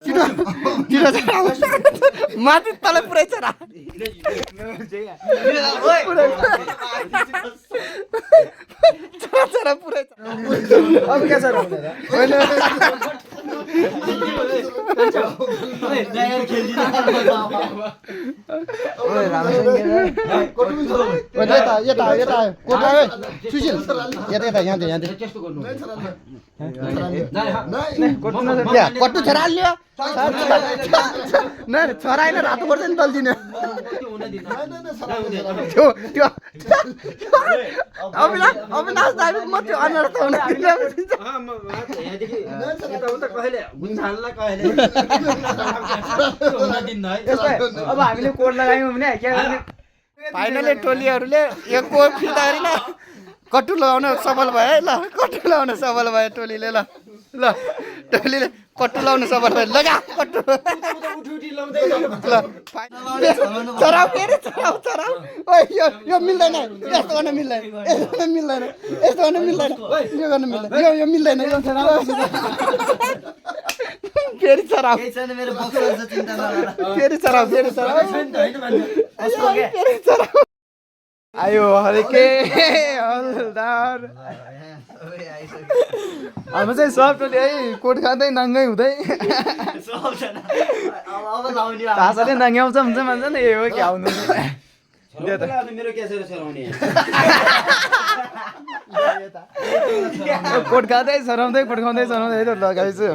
छिटो चरा माथि तल पुरै चरा चरा पुरै अब क्या सर होइन यता यता कोट लाग्यो सुशील यता यता यहाँ यहाँ कट्टु छोरा हाल्यो नै छोरा होइन रातो पर्छ नि दल्दिने त्यो त्यो अविनाश दाबी म त्यो अनुहार त अब हामीले कोड लगायौँ भने के फाइनली टोलीहरूले यो कोड फिर्ता गरेन कट्टु लगाउन सफल भयो है ल कट्टु लगाउन सफल भयो टोलीले ल ल टोलीले कट्टु लगाउन सफल भयो लगा कट्टु ल चराउ फेरि चराउ चराउ ओइ यो मिल्दैन यस्तो गर्न मिल्दैन यस्तो गर्न मिल्दैन यस्तो गर्न मिल्दैन यो गर्न मिल्दैन यो मिल्दैन यो फेरि चराउ फेरि चराउ फेरि चराउ फेरि चराउ आयो हल्के हलदार अब चाहिँ सब टोली है कोट खाँदै नाङ्गै हुँदै भाषाले नाङ्ग्याउँछ हुन्छ भन्छ नि यो हो कि आउनु मेरो क्यासेर सराउने कोट खाँदै सराउँदै कोट खाउँदै सराउँदै लगाइछु